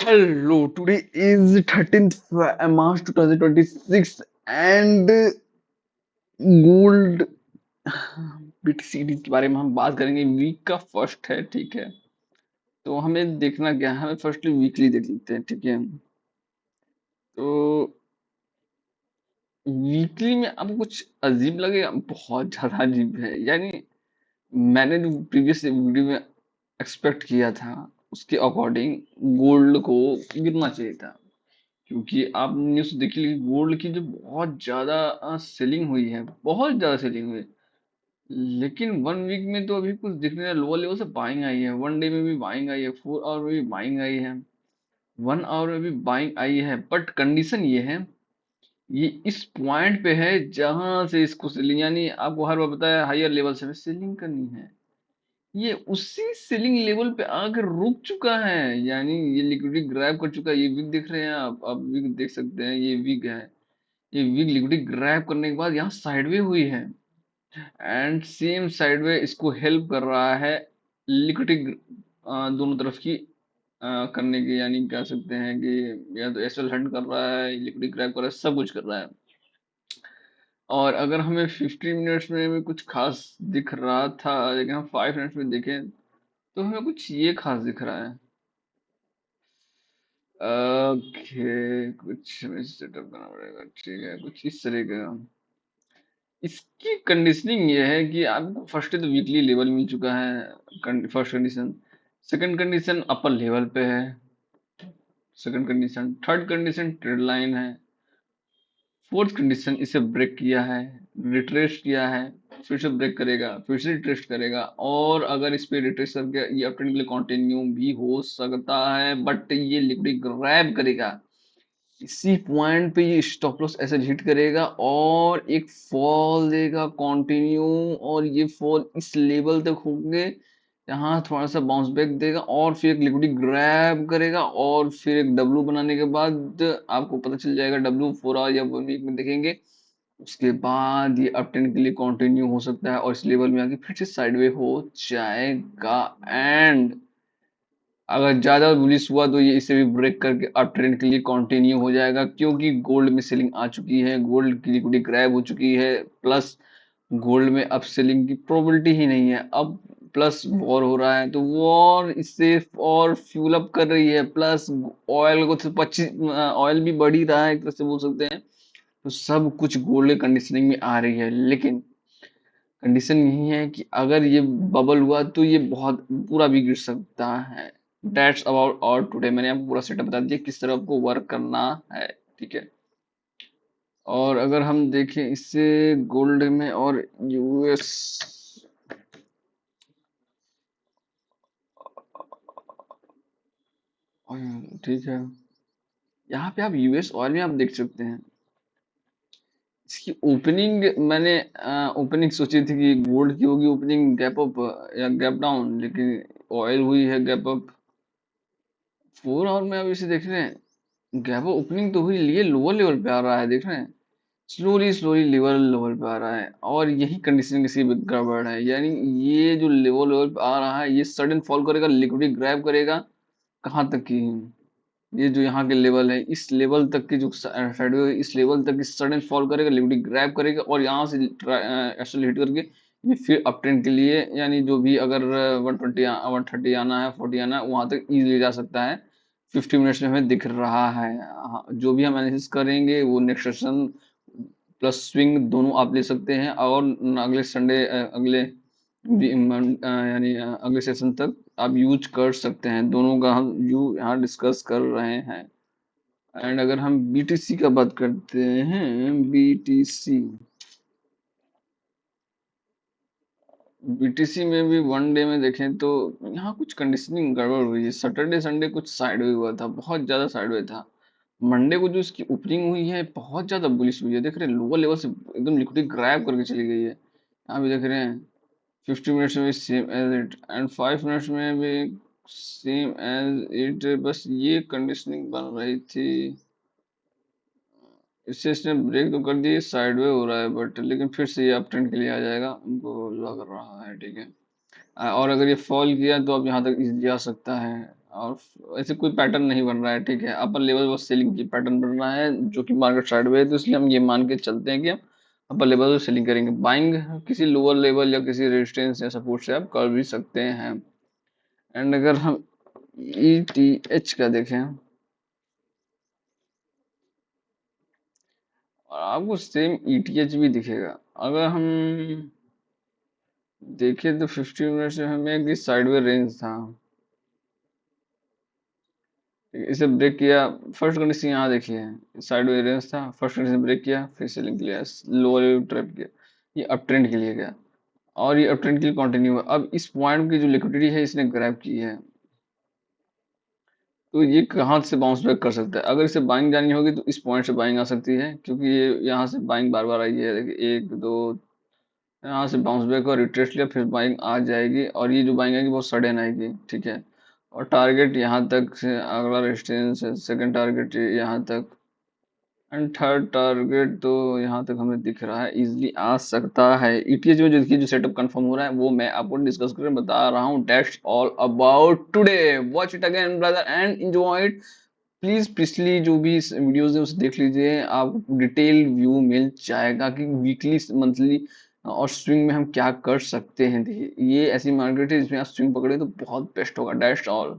Hello, today is 13th March 2026 and gold BTC के बारे में हम बात करेंगे। वीक का फर्स्ट है, ठीक है। तो हमें देखना क्या है, हमें फर्स्टली वीकली देख लेते हैं, ठीक है। तो वीकली में आपको कुछ अजीब लगेगा, बहुत ज्यादा अजीब है। यानी मैंने जो प्रीवियस वीडियो में एक्सपेक्ट किया था उसके अकॉर्डिंग गोल्ड को गिरना चाहिए था, क्योंकि आप न्यूज़ देख लीजिए, गोल्ड की जो बहुत ज्यादा सेलिंग हुई है, बहुत ज्यादा सेलिंग हुई है। लेकिन वन वीक में तो अभी कुछ दिख नहीं रहा। लोअर लेवल से बाइंग आई है, वन डे में भी बाइंग आई है, 4 आवर में भी बाइंग आई है, 1 आवर में भी बाइंग आई है। बट कंडीशन ये है, ये इस पॉइंट पे है जहां से इसको सेलिंग, यानी आपको हर बार बताया हायर लेवल से सेलिंग करनी है। ये उसी सेलिंग लेवल पे आकर रुक चुका है, यानी ये लिक्विडिटी ग्रैब कर चुका है। ये वीक देख रहे हैं आप वीक देख सकते हैं, ये वीक है। ये वीक लिक्विडिटी ग्रैब करने के बाद यहाँ साइडवे हुई है, एंड सेम साइडवे इसको हेल्प कर रहा है लिक्विडिटी दोनों तरफ की करने की। यानी कह सकते हैं कि या तो एसएल हंट कर रहा है, लिक्विडिटी ग्रैब कर रहा है, सब कुछ कर रहा है। और अगर हमें 15 मिनट्स में भी कुछ खास दिख रहा था, लेकिन हम 5 मिनट्स में देखें तो हमें कुछ ये खास दिख रहा है। ओके, कुछ हमें सेटअप करना पड़ेगा, ठीक है। कुछ इस तरह का इसकी कंडीशनिंग ये है कि आपको फर्स्ट तो वीकली लेवल मिल चुका है, first condition. Second condition upper level पे है, second condition. Third condition trade line है। फोर्थ कंडीशन इसे ब्रेक किया है, रिट्रेस किया है, फिर से ब्रेक करेगा, फिर से रिट्रेस करेगा। और अगर इस पे रिट्रेस करके ये अपट्रेंड के लिए कंटिन्यू भी हो सकता है, बट ये लिक्विडिटी ग्रैब करेगा। इसी पॉइंट पे ये स्टॉप लॉस ऐसे हिट करेगा और एक फॉल देगा कंटिन्यू। और ये फॉल इस लेवल तक होंगे, यहाँ थोड़ा सा बाउंस बैक देगा और फिर एक लिक्विडिटी ग्रैब करेगा। और फिर एक डब्लू बनाने के बाद आपको पता चल जाएगा, डब्लू 4 आवर या 1 वीक में देखेंगे, उसके बाद ये अप ट्रेंड के लिए कंटिन्यू हो सकता है और इस लेवल में आके फिर से साइडवे हो जाएगा। एंड अगर ज्यादा बुलिश हुआ तो ये इसे भी ब्रेक करके अप ट्रेंड के लिए कंटिन्यू हो जाएगा, क्योंकि गोल्ड में सेलिंग आ चुकी है, गोल्ड की लिक्विडिटी ग्रैब हो चुकी है। प्लस गोल्ड में अब सेलिंग की प्रोबेबिलिटी ही नहीं है। अब प्लस वॉर हो रहा है, तो वॉर इससे और फ्यूल अप कर रही है। प्लस ऑयल को तो 25 ऑयल भी बढ़ ही रहा है, एक तरह से बोल सकते हैं। तो सब कुछ गोल्ड कंडीशनिंग में आ रही है। लेकिन कंडीशन यही है कि अगर ये बबल हुआ तो ये बहुत पूरा भी गिर सकता है। दैट्स अबाउट और टुडे। मैंने आपको पूरा सेटअप बता दिया किस तरह आपको वर्क करना है, ठीक है। और अगर हम देखें इससे गोल्ड में और यूएस, ठीक है, यहाँ पे आप यूएस ऑयल में आप देख सकते हैं इसकी ओपनिंग। मैंने ओपनिंग सोची थी कि गोल्ड की होगी ओपनिंग गैप अप या गैप डाउन, लेकिन ऑयल हुई है गैप अप। 4 आवर में आप इसे देख रहे हैं, गैप ओपनिंग तो हुई, लिए लोअर लेवल पे आ रहा है, देख रहे हैं। स्लोली स्लोली लेवल लेवल पे आ रहा है, और यही कंडीशन किसी भी गड़बड़ है। यानी ये जो लेवल लेवल पे आ रहा है, ये सडन फॉल करेगा, लिक्विडिटी ग्रैब करेगा। कहाँ तक की, ये जो यहाँ के लेवल है, इस लेवल तक की जो साइड इस लेवल तक की सडन फॉल करेगा, लिक्विडिटी ग्रैब करेगा, और यहाँ से एक्चुअली हिट करके ये फिर अप ट्रेंड के लिए, यानी जो भी अगर 120 130 आना है, 40 आना है, वहां तक इजीली जा सकता है। 50 मिनट्स में हमें दिख रहा है। हाँ, जो भी हम एनालिसिस करेंगे वो नेक्स्ट सेशन प्लस स्विंग दोनों आप ले सकते हैं। और अगले संडे अगले यानी अगले सेशन तक आप यूज कर सकते हैं। दोनों का हम यू यहाँ डिस्कस कर रहे हैं। एंड अगर हम बीटीसी का बात करते हैं, बीटीसी बीटीसी में भी वन डे में देखें तो यहाँ कुछ कंडीशनिंग गड़बड़ हुई है। सैटरडे संडे कुछ साइडवे हुआ था, बहुत ज्यादा साइडवे था। मंडे को जो इसकी ओपनिंग हुई है बहुत ज्यादा बुलिश हुई है, देख रहे हैं लोअर लेवल से एकदम लिक्विडिटी ग्रैब करके चली गई है। यहाँ भी देख रहे हैं 50 मिनट्स में भी same as it, and 5 minutes में भी सेम एज इट। बस ये कंडीशनिंग बन रही थी, इससे इसने ब्रेक तो कर दिए, साइडवे हो रहा है, बट लेकिन फिर से ये अप ट्रेंड के लिए आ जाएगा, हमको लग रहा है, ठीक है। और अगर ये फॉल किया तो अब यहाँ तक इजीली आ सकता है। और ऐसे कोई पैटर्न नहीं बन रहा है, ठीक है, अपर लेवल बस सेलिंग की पैटर्न बन रहा है जो कि मार्केट साइडवेज है, तो इसलिए हम ये मान के चलते हैं कि हम अपर लेवल से सेलिंग करेंगे। बाइंग किसी लोअर लेवल या किसी रेजिस्टेंस या सपोर्ट से आप कर भी सकते हैं। एंड अगर हम ETH का देखें, और आपको सेम ETH भी दिखेगा। अगर हम देखें तो 15 मिनट से हमें कि साइडवेज रेंज था, इसे ब्रेक किया। फर्स्ट कंडीशन यहाँ देखिए, साइडवेज रेंज था, फर्स्ट कंडीशन ब्रेक किया, फिर सेलिंग के लिए लोअर ट्रैप किया, ये अप ट्रेंड के लिए गया, और ये अप ट्रेंड के लिए कंटिन्यू हुआ। अब इस पॉइंट की जो लिक्विडिटी है इसने ग्रैब की है, तो ये कहाँ से बाउंस बैक कर सकता है। अगर इसे बाइंग जानी होगी तो इस पॉइंट से बाइंग आ सकती है, क्योंकि ये यहाँ से बाइंग बार बार आई है, देखिए एक दो, यहाँ से बाउंस बैक और रिट्रेस लिया, फिर बाइंग आ जाएगी, और ये जो बाइंग आएगी बहुत सडन आएगी, ठीक है। और टारगेट यहाँ तक से अगला रेजिस्टेंस है, सेकंड टारगेट यहाँ तक, एंड थर्ड टारगेट तो यहाँ तक हमें दिख रहा है, इजिली आ सकता है। ETH में जो देखिए जो सेटअप कंफर्म हो रहा है वो मैं आपको डिस्कस करके बता रहा हूँ। That's all about today, watch it again brother and enjoy it. Please पिछली जो भी वीडियोस है उसे देख लीजिए, आपको डिटेल व्यू मिल जाएगा कि वीकली मंथली और स्विंग में हम क्या कर सकते हैं। देखिए ये ऐसी मार्केट है जिसमें आप स्विंग पकड़े तो बहुत बेस्ट होगा। That's all.